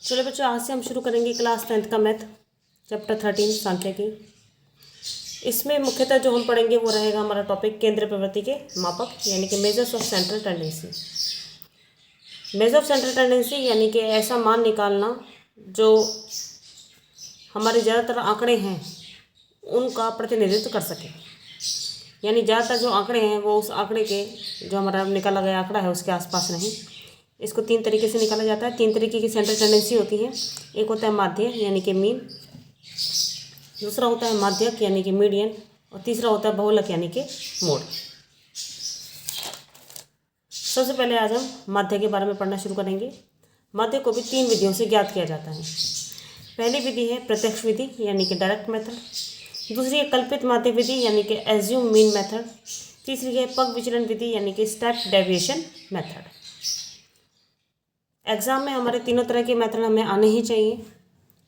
चलो बच्चों, आज से हम शुरू करेंगे क्लास 10th का मैथ चैप्टर 13 सांख्यिकी। इसमें मुख्यतः जो हम पढ़ेंगे वो रहेगा हमारा टॉपिक केंद्र प्रवृत्ति के मापक, यानी कि measures of central tendency. Measure of central tendency यानी कि ऐसा मान निकालना जो हमारे ज़्यादातर आंकड़े हैं उनका प्रतिनिधित्व कर सके। यानी ज़्यादातर जो आंकड़े हैं वो उस आंकड़े के, जो हमारा निकाला गया आंकड़ा है उसके आसपास नहीं। इसको तीन तरीके से निकाला जाता है। तीन तरीके की सेंट्रल टेंडेंसी होती है। एक होता है माध्य यानी कि मीन, दूसरा होता है माध्यक यानी कि मीडियन, और तीसरा होता है बहुलक यानी कि मोड। सबसे पहले आज हम माध्य के बारे में पढ़ना शुरू करेंगे। माध्य को भी तीन विधियों से ज्ञात किया जाता है। पहली विधि है प्रत्यक्ष विधि यानी कि डायरेक्ट मेथड, दूसरी है कल्पित माध्य विधि यानी कि एज्यूम मीन मेथड, तीसरी है पग विचलन विधि यानी कि स्टेप डेविएशन मेथड। एग्ज़ाम में हमारे तीनों तरह के मेथड हमें आने ही चाहिए।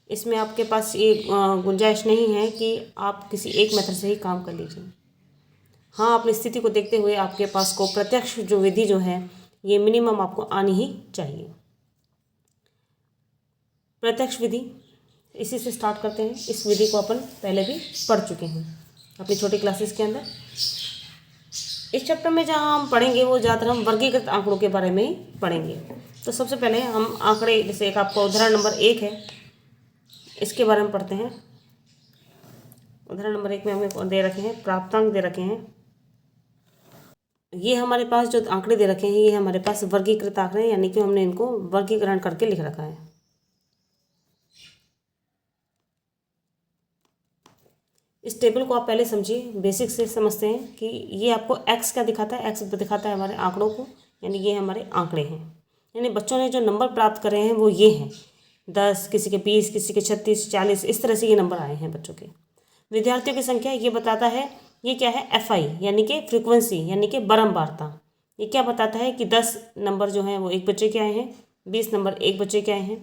इसमें आपके पास ये गुंजाइश नहीं है कि आप किसी एक मेथड से ही काम कर लीजिए। हाँ, अपनी स्थिति को देखते हुए आपके पास को प्रत्यक्ष जो विधि जो है ये मिनिमम आपको आनी ही चाहिए। प्रत्यक्ष विधि, इसी से स्टार्ट करते हैं। इस विधि को अपन पहले भी पढ़ चुके हैं अपनी छोटी क्लासेस के अंदर। इस चैप्टर में जहाँ हम पढ़ेंगे वो ज़्यादातर हम वर्गीकृत आंकड़ों के बारे में ही पढ़ेंगे। तो सबसे पहले हम आंकड़े, जैसे एक आपका उदाहरण नंबर 1 है, इसके बारे में पढ़ते हैं। उदाहरण नंबर 1 में हमें दे रखे हैं प्राप्तांक दे रखे हैं। ये हमारे पास जो आंकड़े दे रखे हैं ये हमारे पास वर्गीकृत आंकड़े, यानी कि हमने इनको वर्गीकरण करके लिख रखा है। इस टेबल को आप पहले समझिए, बेसिक से समझते हैं कि ये आपको एक्स क्या दिखाता है। एक्स दिखाता है हमारे आंकड़ों को, यानी ये हमारे आंकड़े हैं। यानी बच्चों ने जो नंबर प्राप्त करे हैं वो ये हैं 10, किसी के 20, किसी के 36, 40, इस तरह से ये नंबर आए हैं बच्चों के। विद्यार्थियों की संख्या ये बताता है। ये क्या है, FI यानी कि फ्रीक्वेंसी यानी कि बारंबारता। ये क्या बताता है कि 10 नंबर जो हैं वो एक बच्चे के आए हैं, 20 नंबर एक बच्चे के आए हैं,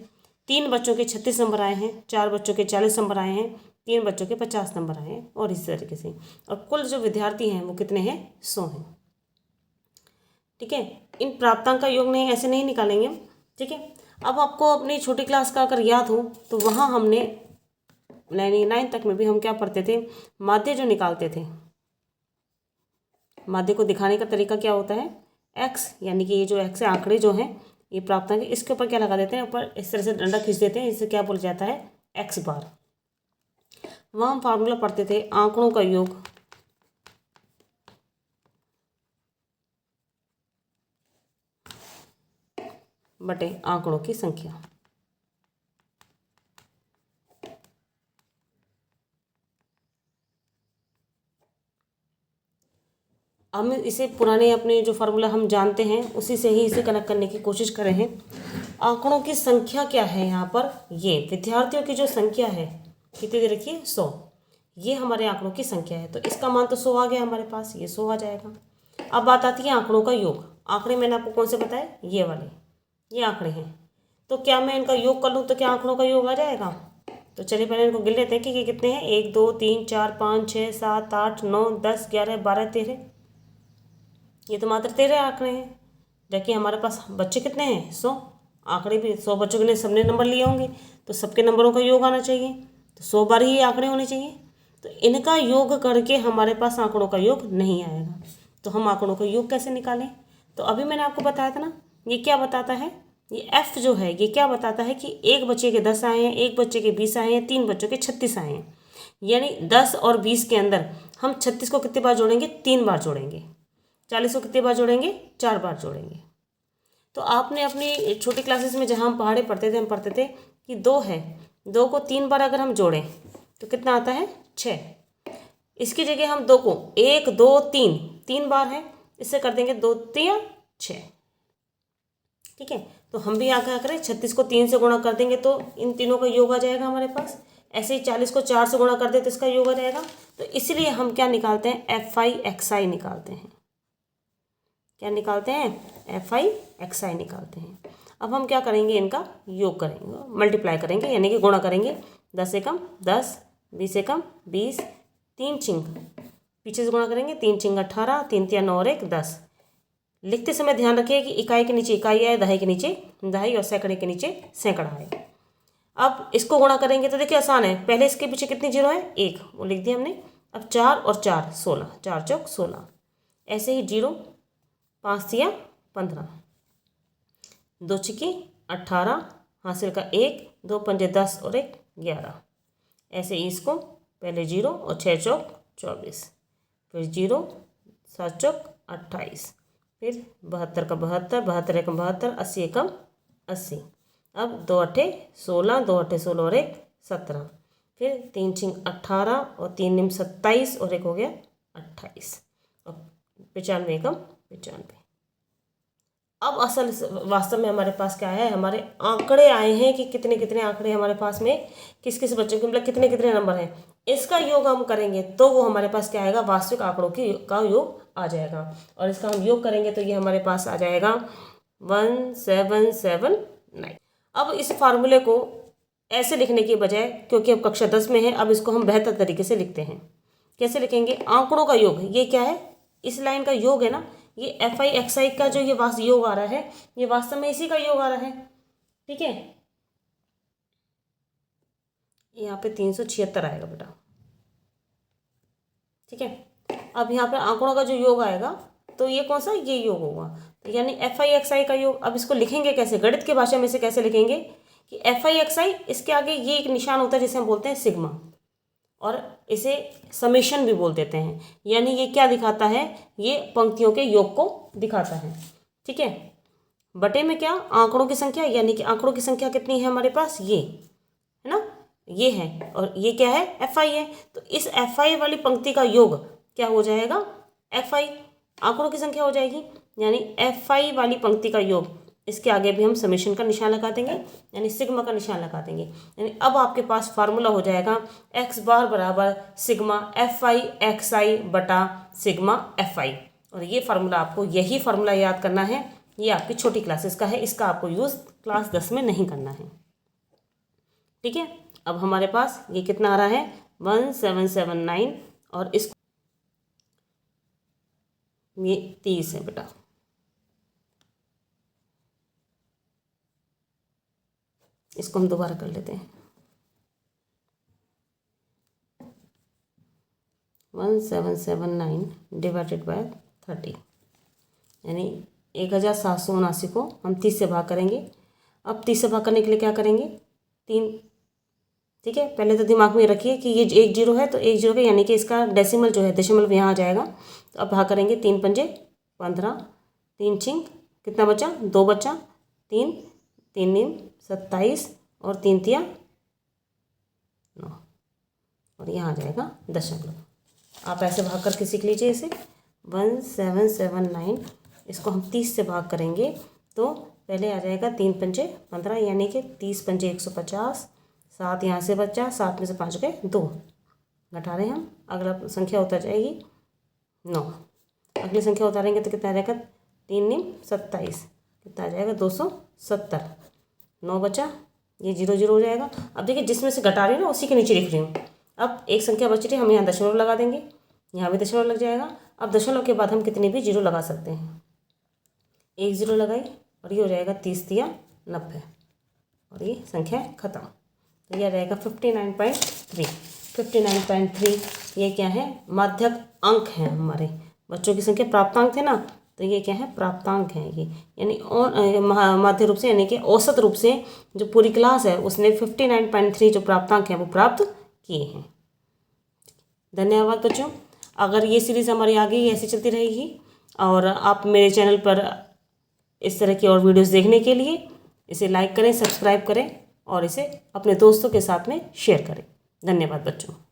3 बच्चों के 36 नंबर आए हैं, 4 बच्चों के 40 नंबर आए हैं, 3 बच्चों के 50 नंबर आए हैं, और इस तरीके से। और कुल जो विद्यार्थी हैं वो कितने हैं, 100 हैं। ठीक है, इन प्राप्तांक का योग नहीं, ऐसे नहीं निकालेंगे हम। ठीक है, अब आपको अपनी छोटी क्लास का अगर याद हो तो वहाँ हमने 9 तक में भी हम क्या पढ़ते थे, माध्य जो निकालते थे। माध्य को दिखाने का तरीका क्या होता है, एक्स, यानी कि ये जो एक्स है, आंकड़े जो हैं ये प्राप्तांक, इसके ऊपर क्या लगा देते हैं, ऊपर इस तरह से डंडा खींच देते हैं। इससे क्या बोला जाता है, एक्स बार। वहाँ हम फार्मूला पढ़ते थे आंकड़ों का योग बटे आंकड़ों की संख्या। हम इसे पुराने अपने जो फार्मूला हम जानते हैं उसी से ही इसे कनेक्ट करने की कोशिश कर रहे हैं। आंकड़ों की संख्या क्या है यहाँ पर, ये विद्यार्थियों की जो संख्या है कितनी दे रखी है, 100। ये हमारे आंकड़ों की संख्या है, तो इसका मान तो 100 आ गया हमारे पास, ये 100 आ जाएगा। अब बात आती है आंकड़ों का योग। आंकड़े मैंने आपको कौन से बताए, ये वाले, ये आंकड़े हैं। तो क्या मैं इनका योग कर लूँ तो क्या आंकड़ों का योग आ जाएगा। तो चलिए पहले इनको गिन लेते हैं कि ये कितने हैं, 1 2 3 4 5 6 7 8 9 10 11 12 13। ये तो मात्र 13 आंकड़े हैं, जबकि हमारे पास बच्चे कितने हैं, 100। आंकड़े भी 100 बच्चों के लिए सबने नंबर लिए होंगे, तो सबके नंबरों का योग आना चाहिए, तो 100 बार ही आंकड़े होने चाहिए। तो इनका योग करके हमारे पास आंकड़ों का योग नहीं आएगा। तो हम आंकड़ों का योग कैसे निकालें, तो अभी मैंने आपको बताया था ना, ये क्या बताता है, ये F जो है ये क्या बताता है कि एक बच्चे के 10 आए हैं, एक बच्चे के 20 आए हैं, 3 बच्चों के 36 आए हैं। यानी 10 और 20 के अंदर हम 36 को कितनी बार जोड़ेंगे, 3 बार जोड़ेंगे। 40 को कितनी बार जोड़ेंगे, 4 बार जोड़ेंगे। तो आपने अपनी छोटी क्लासेस में जहाँ हम पहाड़े पढ़ते थे, हम पढ़ते थे कि 2 है, 2 को 3 बार अगर हम जोड़ें तो कितना आता है, 6। इसकी जगह हम 2 को 1 2 3 बार है, इससे कर देंगे 2 3 6। ठीक है, तो हम भी यहाँ क्या करें, 36 को 3 से गुणा कर देंगे तो इन तीनों का योग आ जाएगा हमारे पास। ऐसे ही 40 को 4 से गुणा कर दे तो इसका योग आ जाएगा। तो इसलिए हम क्या निकालते हैं, FI XI निकालते हैं। क्या निकालते हैं, FI XI निकालते हैं। अब हम क्या करेंगे, इनका योग करेंगे, मल्टीप्लाई करेंगे, यानी कि गुणा करेंगे। 10 एकम 10, 20 एकम 20, 3 छिंग पीछे से गुणा करेंगे, 3 छिंग 18, 3 तिया 9 और 1 10। लिखते समय ध्यान रखिए कि इकाई के नीचे इकाई आए, दहाई के नीचे दहाई और सैकड़े के नीचे सैकड़ा आए। अब इसको गुणा करेंगे तो देखिए आसान है, पहले इसके पीछे कितनी जीरो है, एक, वो लिख दिया हमने। अब 4 और 4 16, 4 चौक 16, ऐसे ही 0, 5 तिया 15, 2 छिकी 18, हासिल का 1, 2 पंजे 10 और 1 11, ऐसे ही इसको पहले 0 और 6 चौक 24, फिर 0 7 चौक 28, फिर 72 का 72, 72 एकम 72, 80 एकम 80। अब 2 अट्ठे 16, 2 अट्ठे 16 और 1 17, फिर 3 छिंग 18 और 3 निम 27 और 1 हो गया 28, और 95 एकम 95। अब असल वास्तव में हमारे पास क्या है, हमारे आंकड़े आए हैं कि कितने कितने आंकड़े हमारे पास में किस किस बच्चों के, मतलब कितने कितने नंबर हैं, इसका योग हम करेंगे तो वो हमारे पास क्या आएगा, वास्तविक आंकड़ों का योग आ जाएगा। और इसका हम योग करेंगे तो ये हमारे पास आ जाएगा 1779। अब इस फार्मूले को ऐसे लिखने की बजाय, क्योंकि अब कक्षा 10 में है, अब इसको हम बेहतर तरीके से लिखते हैं। कैसे लिखेंगे, आंकड़ों का योग, ये क्या है, इस लाइन का योग है ना, ये एफ आई एक्स आई का जो ये योग आ रहा है, ये वास्तव में इसी का योग आ रहा है। ठीक है, यहाँ पे 376 आएगा बेटा। ठीक है, अब यहाँ पे आंकड़ों का जो योग आएगा तो ये कौन सा, ये योग होगा, तो यानी एफ आई एक्स आई का योग। अब इसको लिखेंगे कैसे, गणित की भाषा में से कैसे लिखेंगे कि एफ आई एक्स आई, इसके आगे ये एक निशान होता है जिसे हम बोलते हैं सिग्मा, और इसे समेशन भी बोल देते हैं। यानी ये क्या दिखाता है, ये पंक्तियों के योग को दिखाता है। ठीक है, बटे में क्या, आंकड़ों की संख्या, यानी कि आंकड़ों की संख्या कितनी है हमारे पास, ये है ना, ये है, और ये क्या है, एफ आई है। तो इस एफ आई वाली पंक्ति का योग क्या हो जाएगा, एफ आई, आंकड़ों की संख्या हो जाएगी, यानी एफ आई वाली पंक्ति का योग, इसके आगे भी हम समेशन का निशान लगा देंगे, यानी सिग्मा का निशान लगा देंगे। यानी अब आपके पास फार्मूला हो जाएगा एक्स बार बराबर सिग्मा एफ आई एक्स आई बटा सिग्मा एफ आई। और ये फार्मूला आपको, यही फार्मूला याद करना है, ये आपकी छोटी क्लासेस का है, इसका आपको यूज़ क्लास 10 में नहीं करना है। ठीक है, अब हमारे पास ये कितना आ रहा है, 1779, और इसको ये 30 है बेटा। इसको हम दोबारा कर लेते हैं, 1779 डिवाइडेड बाय 30, यानी 1779 को हम 30 से भाग करेंगे। अब 30 से भाग करने के लिए क्या करेंगे, 3। ठीक है, पहले तो दिमाग में रखिए कि ये 1 0 है, तो 1 0 का यानी कि इसका डेसिमल जो है, दशमलव यहाँ आ जाएगा। तो अब भाग करेंगे, 3 पंजे 15, 3 छिंग कितना बचा, 2 बचा, 3 3 निम 27 और 3 तिया 9, और यहाँ आ जाएगा दशमलव। आप ऐसे भाग करके सीख लीजिए इसे, 1779, इसको हम 30 से भाग करेंगे तो पहले आ जाएगा 3 पंजे 15, यानी कि 30 पंजे 150, 7 यहाँ से बचा, 7 में से 5 गए 2, घटा रहे हम, अगला संख्या उतर जाएगी 9, अगली संख्या उतारेंगे तो कितना आ जाएगा, 3 निम 27, कितना आ जाएगा 270, 9 बचा, ये 0 0 हो जाएगा। अब देखिए जिसमें से घटा रही हूँ ना उसी के नीचे लिख रही हूँ। अब एक संख्या बच रही है, हम यहाँ दशमलव लगा देंगे, यहाँ भी दशमलव लग जाएगा। अब दशमलव के बाद हम कितने भी 0 लगा सकते हैं, 1 0 लगाई, और ये हो जाएगा 30 तिया 90, और ये संख्या खत्म। तो ये आ जाएगा 59.3। 59.3 ये क्या है, माध्यक अंक हैं हमारे बच्चों की संख्या, प्राप्तांक थे ना, तो ये क्या है, प्राप्तांक हैं ये, यानी माध्य रूप से, यानी कि औसत रूप से जो पूरी क्लास है उसने 59.3 जो प्राप्तांक हैं वो प्राप्त किए हैं। धन्यवाद बच्चों। अगर ये सीरीज़ हमारी आगे ऐसी चलती रहेगी, और आप मेरे चैनल पर इस तरह की और वीडियोस देखने के लिए इसे लाइक करें, सब्सक्राइब करें, और इसे अपने दोस्तों के साथ में शेयर करें। धन्यवाद बच्चों।